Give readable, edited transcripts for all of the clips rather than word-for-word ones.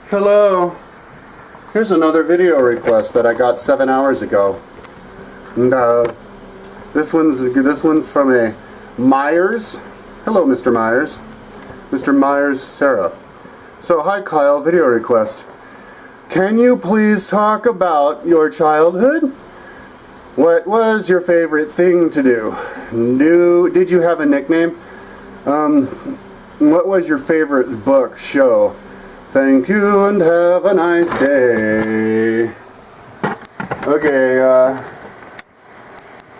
Hello. Here's another video request that I got 7 hours ago. And this one's from a Myers. Hello, Mr. Myers. Mr. Myers, Sarah. So, hi Kyle, video request. Can you please talk about your childhood? What was your favorite thing to do? Did you have a nickname? What was your favorite book, show? Thank you and have a nice day. Okay,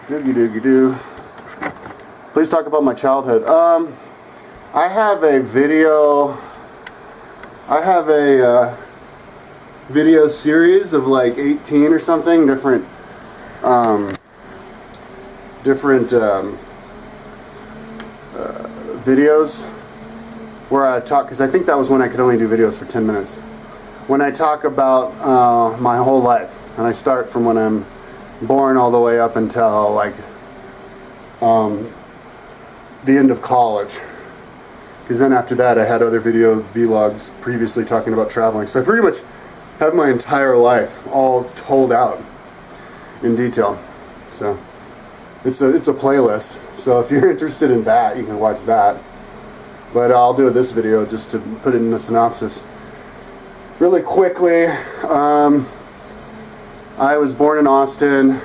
doogie doo. Please talk about my childhood. I have a video series of like 18 or something different videos where I talk, because I think that was when I could only do videos for 10 minutes. When I talk about my whole life, and I start from when I'm born all the way up until like the end of college. Because then after that I had other vlogs previously talking about traveling. So I pretty much have my entire life all told out in detail. So it's a playlist. So if you're interested in that, you can watch that. But I'll do this video just to put it in the synopsis. Really quickly, I was born in Austin,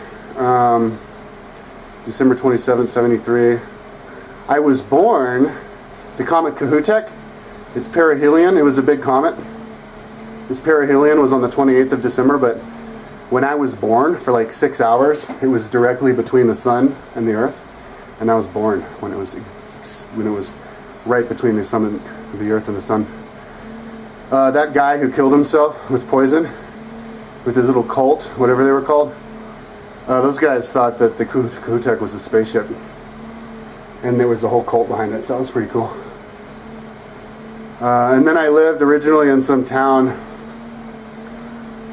December 27th, 73. I was born, the comet Cahutek, it's perihelion, it was a big comet. This perihelion was on the 28th of December, but when I was born, for like 6 hours, it was directly between the sun and the earth. And I was born when it was right between the sun and the earth and the sun. That guy who killed himself with poison, with his little cult, whatever they were called, those guys thought that the Cahutek was a spaceship. And there was a whole cult behind it, so that was pretty cool. And then I lived originally in some town,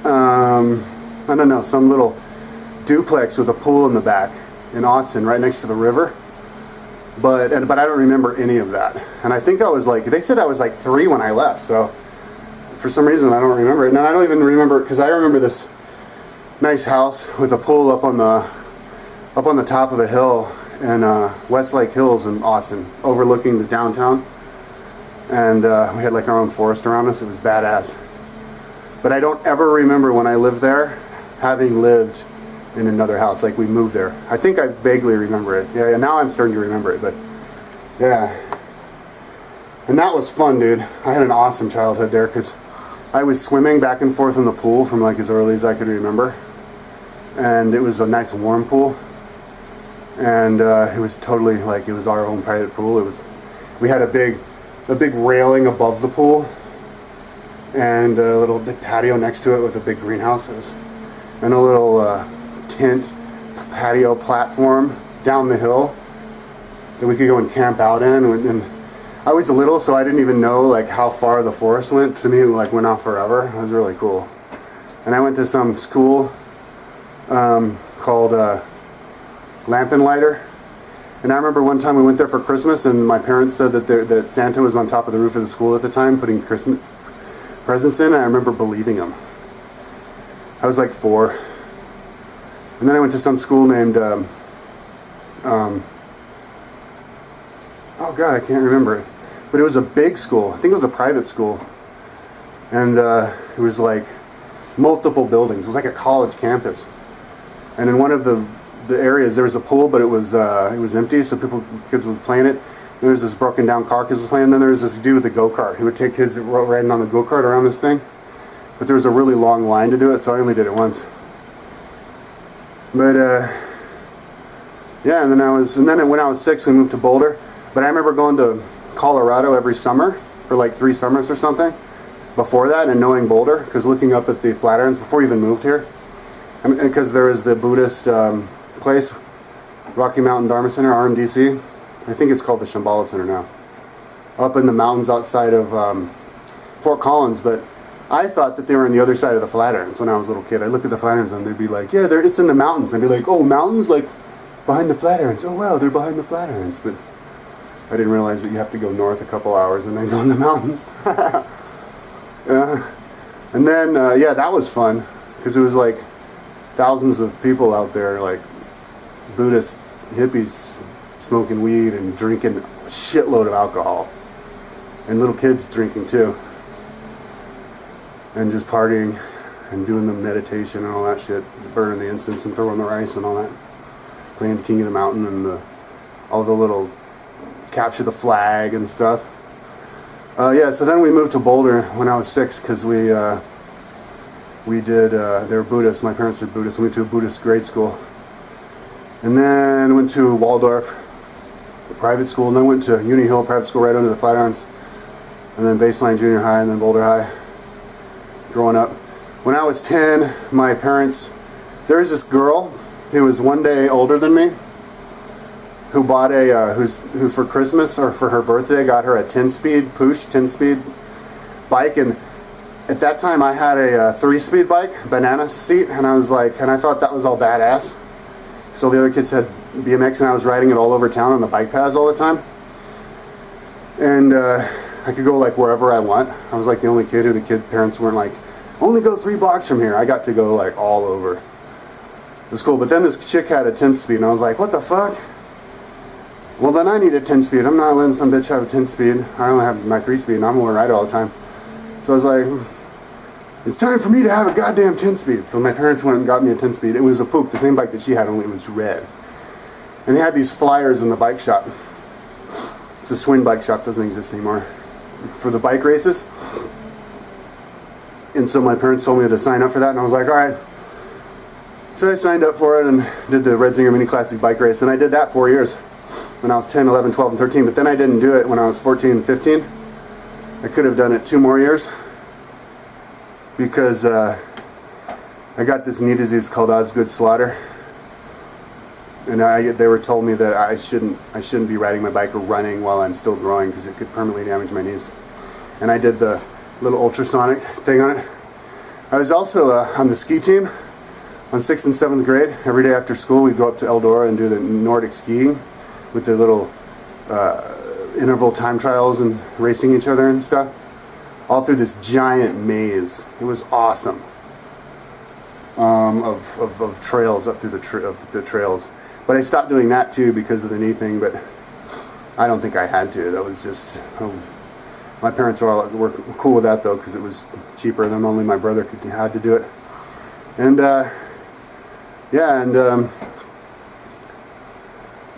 I don't know, some little duplex with a pool in the back in Austin, right next to the river. But I don't remember any of that. And I think I was like, they said I was like 3 when I left, so for some reason I don't remember it. And I don't even remember, because I remember this nice house with a pool up on the top of a hill in Westlake Hills in Austin, overlooking the downtown. And we had like our own forest around us. It was badass. But I don't ever remember when I lived there having lived in another house, like we moved there. I think I vaguely remember it. Yeah, now I'm starting to remember it, but yeah. And that was fun, dude. I had an awesome childhood there, because I was swimming back and forth in the pool from like as early as I could remember. And it was a nice warm pool. And it was totally like, it was our own private pool. We had a big railing above the pool, and a little patio next to it with a big greenhouse. And a little tent patio platform down the hill that we could go and camp out in. And I was little, so I didn't even know like how far the forest went. To me, it like went off forever. It was really cool. And I went to some school called Lamp and Lighter. And I remember one time we went there for Christmas, and my parents said that Santa was on top of the roof of the school at the time putting Christmas presents in. And I remember believing him. I was like 4. And then I went to some school named, oh God, I can't remember it. But it was a big school. I think it was a private school. And it was like multiple buildings. It was like a college campus. And in one of the areas, there was a pool, but it was empty, so kids was playing it. There was this broken down car kids was playing. And then there was this dude with a go-kart who would take kids riding on the go-kart around this thing. But there was a really long line to do it, so I only did it once. But yeah, and then when I was 6, we moved to Boulder. But I remember going to Colorado every summer for like 3 summers or something before that, and knowing Boulder, because looking up at the Flatirons before we even moved here, because there is the Buddhist place, Rocky Mountain Dharma Center, RMDC. I think it's called the Shambhala Center now, up in the mountains outside of Fort Collins. But I thought that they were on the other side of the Flatirons when I was a little kid. I looked at the Flatirons and they'd be like, yeah, it's in the mountains. And I'd be like, oh, mountains? Like, behind the Flatirons. Oh, wow, they're behind the Flatirons. But I didn't realize that you have to go north a couple hours and then go in the mountains. And then, yeah, that was fun, because it was like thousands of people out there, like Buddhist hippies smoking weed and drinking a shitload of alcohol. And little kids drinking too. And just partying and doing the meditation and all that shit. Burning the incense and throwing the rice and all that. Playing the King of the Mountain and all the little capture the flag and stuff. Yeah, so then we moved to Boulder when I was 6, because we did, they were Buddhists, my parents were Buddhists, we went to a Buddhist grade school. And then went to Waldorf, a private school, and then went to Uni Hill private school right under the Flatirons. And then Baseline Junior High, and then Boulder High, growing up. When I was 10, my parents, there was this girl who was one day older than me, who bought who for Christmas or for her birthday got her a 10-speed push, 10-speed bike, and at that time I had a 3-speed bike, banana seat, and I was like, and I thought that was all badass. So the other kids had BMX, and I was riding it all over town on the bike paths all the time, and I could go like wherever I want. I was like the only kid who the parents weren't like, only go 3 blocks from here. I got to go like all over. It was cool. But then this chick had a 10-speed, and I was like, what the fuck? Well, then I need a 10-speed. I'm not letting some bitch have a 10-speed. I only have my 3-speed, and I'm going to ride all the time. So I was like, it's time for me to have a goddamn 10-speed. So my parents went and got me a 10-speed. It was a Pook, the same bike that she had, only it was red. And they had these flyers in the bike shop. It's a Swin bike shop, doesn't exist anymore, for the bike races. And so my parents told me to sign up for that, and I was like, all right. So I signed up for it and did the Red Zinger Mini Classic bike race, and I did that 4 years. When I was 10, 11, 12, and 13, but then I didn't do it when I was 14 and 15. I could have done it 2 more years, because I got this knee disease called Osgood Slaughter, and they were told me that I shouldn't be riding my bike or running while I'm still growing, because it could permanently damage my knees. And I did the little ultrasonic thing on it. I was also on the ski team on 6th and 7th grade. Every day after school we'd go up to Eldora and do the Nordic skiing with the little interval time trials and racing each other and stuff, all through this giant maze. It was awesome. Of trails up through the trails. But I stopped doing that too because of the knee thing, but I don't think I had to. That was just, my parents were cool with that though, because it was cheaper than only my brother had to do it. And yeah,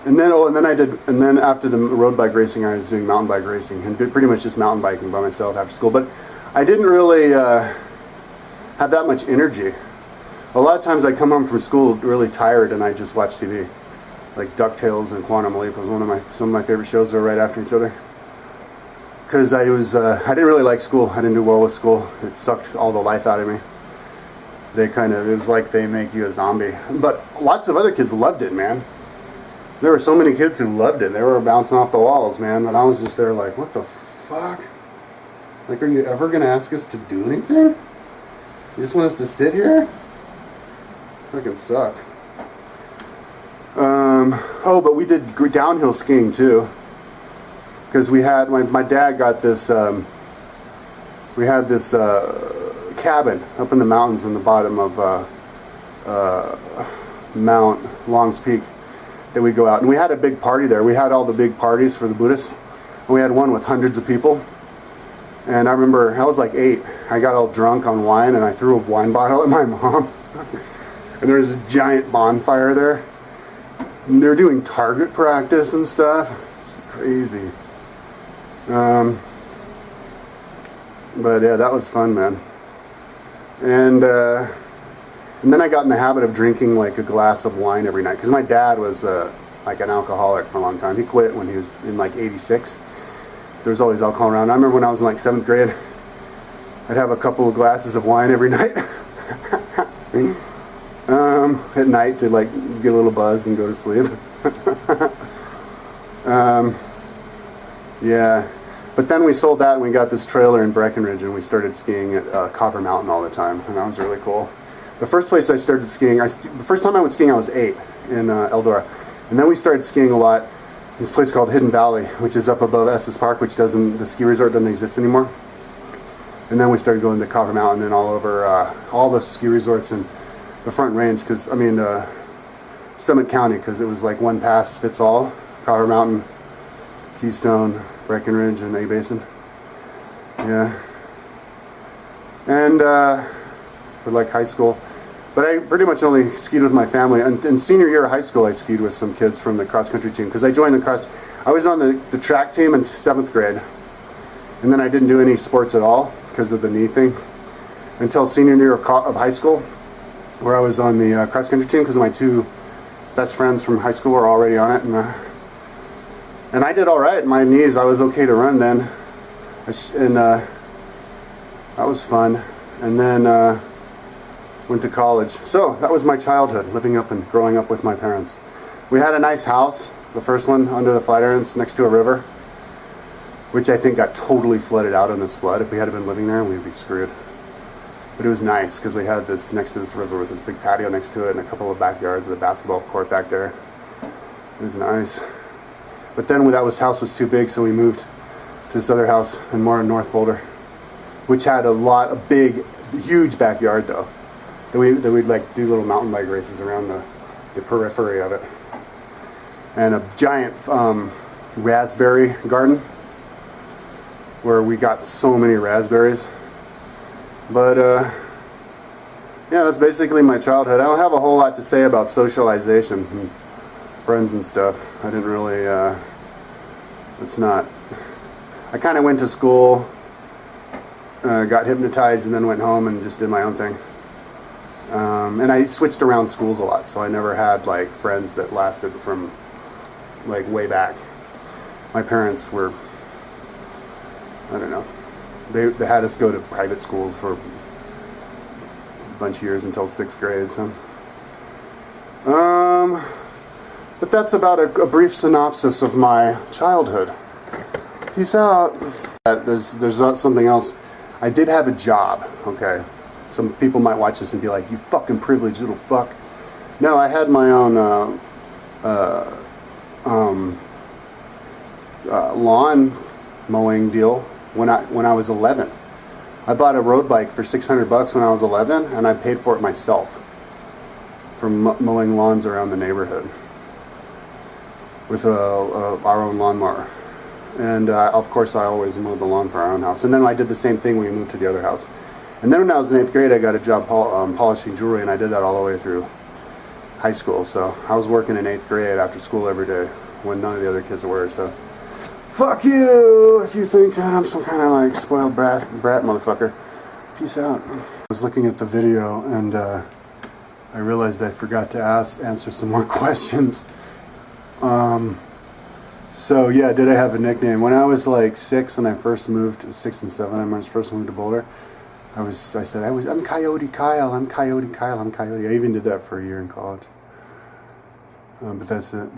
and then after the road bike racing, I was doing mountain bike racing, and pretty much just mountain biking by myself after school. But I didn't really have that much energy. A lot of times I come home from school really tired, and I just watch TV, like DuckTales and Quantum Leap was some of my favorite shows. Were right after each other, because I didn't really like school. I didn't do well with school. It sucked all the life out of me. It was like they make you a zombie. But lots of other kids loved it, man. There were so many kids who loved it. They were bouncing off the walls, man. And I was just there like, what the fuck? Like, are you ever going to ask us to do anything? You just want us to sit here? Fucking sucked. Oh, but we did downhill skiing too. Because we had, my dad got this, we had this cabin up in the mountains in the bottom of Mount Long's Peak. That we go out, and we had a big party there. We had all the big parties for the Buddhists, and we had one with hundreds of people. And I remember I was like 8. I got all drunk on wine, and I threw a wine bottle at my mom. And there was this giant bonfire there. And they were doing target practice and stuff. It's crazy. But yeah, that was fun, man. And then I got in the habit of drinking like a glass of wine every night, because my dad was like an alcoholic for a long time. He quit when he was in like 86. There was always alcohol around. I remember when I was in like 7th grade, I'd have a couple of glasses of wine every night at night to like get a little buzzed and go to sleep. Yeah. But then we sold that and we got this trailer in Breckenridge, and we started skiing at Copper Mountain all the time, and that was really cool. The first place I started skiing, the first time I went skiing I was 8 in Eldora. And then we started skiing a lot in this place called Hidden Valley, which is up above Estes Park, which the ski resort doesn't exist anymore. And then we started going to Copper Mountain and all over all the ski resorts and the Front Range, because I mean Summit County, because it was like one pass fits all. Copper Mountain, Keystone, Breckenridge, and A Basin. Yeah. And for like high school. But I pretty much only skied with my family. And in senior year of high school, I skied with some kids from the cross country team, because I joined the I was on the track team in 7th grade. And then I didn't do any sports at all because of the knee thing until senior year of high school, where I was on the cross country team because my 2 best friends from high school were already on it. And I did all right. My knees, I was okay to run then. And that was fun. And then went to college. So that was my childhood, living up and growing up with my parents. We had a nice house, the first one under the Flatirons next to a river, which I think got totally flooded out on this flood. If we had been living there, we'd be screwed. But it was nice because we had this next to this river with this big patio next to it and a couple of backyards with a basketball court back there. It was nice. But then when house was too big, so we moved to this other house in North Boulder, which had a big, huge backyard though. That we'd like do little mountain bike races around the periphery of it, and a giant raspberry garden where we got so many raspberries. But yeah, that's basically my childhood. I don't have a whole lot to say about socialization and friends and stuff. I didn't really. It's not. I kind of went to school, got hypnotized, and then went home and just did my own thing. And I switched around schools a lot, so I never had like friends that lasted from like way back. My parents were, I don't know, they had us go to private school for a bunch of years until 6th grade. So, but that's about a brief synopsis of my childhood. Peace out. There's something else. I did have a job. Okay. Some people might watch this and be like, "You fucking privileged little fuck." No, I had my own lawn mowing deal when I was 11. I bought a road bike for $600 when I was 11, and I paid for it myself for mowing lawns around the neighborhood with our own lawnmower. And of course, I always mowed the lawn for our own house. And then I did the same thing when we moved to the other house. And then when I was in 8th grade, I got a job polishing jewelry, and I did that all the way through high school. So I was working in 8th grade after school every day when none of the other kids were. So fuck you if you think that I'm some kind of like spoiled brat motherfucker. Peace out. I was looking at the video, and I realized I forgot to answer some more questions. So yeah, did I have a nickname? When I was like 6 and I first moved, 6 and 7, I first moved to Boulder, I said I'm Coyote Kyle, I'm Coyote Kyle, I'm Coyote. I even did that for a year in college. But that's it.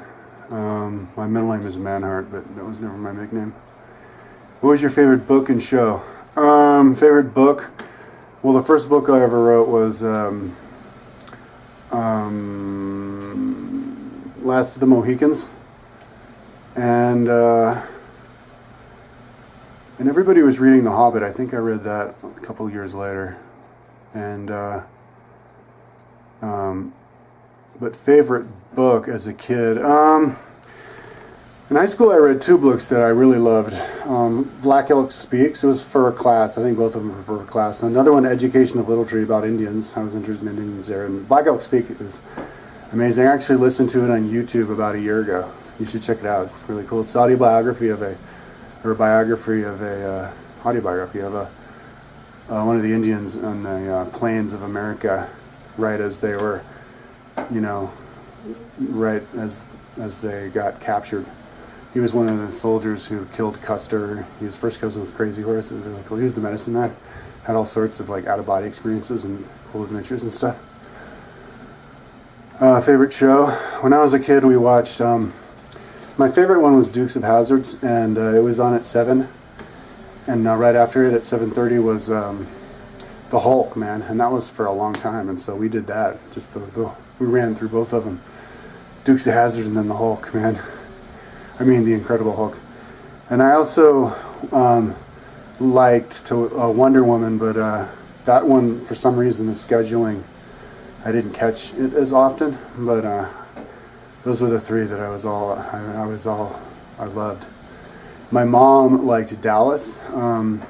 My middle name is Manhart, but that was never my nickname. What was your favorite book and show? Favorite book? Well, the first book I ever wrote was Last of the Mohicans. And everybody was reading The Hobbit. I think I read that a couple years later. And but favorite book as a kid. In high school, I read 2 books that I really loved. Black Elk Speaks. It was for a class. I think both of them were for a class. Another one, Education of Little Tree, about Indians. I was interested in Indians there. And Black Elk Speak is amazing. I actually listened to it on YouTube about a year ago. You should check it out. It's really cool. It's autobiography of one of the Indians on the plains of America, right as they were, right as they got captured. He was one of the soldiers who killed Custer. He was first cousin with Crazy Horse. It was really cool. He was the medicine man. Had all sorts of like out-of-body experiences and cool adventures and stuff. Favorite show? When I was a kid, we watched. My favorite one was Dukes of Hazzards, and it was on at 7. And right after it, at 7:30, was the Hulk, man, and that was for a long time. And so we did that. We ran through both of them, Dukes of Hazzard and then the Hulk, man. I mean, the Incredible Hulk. And I also liked to Wonder Woman, but that one, for some reason, the scheduling, I didn't catch it as often. But those were the three that I loved. My mom liked Dallas, and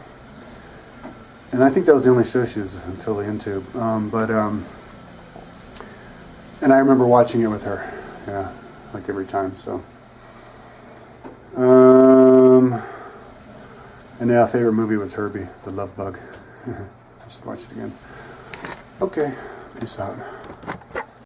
I think that was the only show she was totally into. And I remember watching it with her, yeah, like every time. So, and yeah, favorite movie was Herbie, the Love Bug. I should watch it again. Okay, peace out.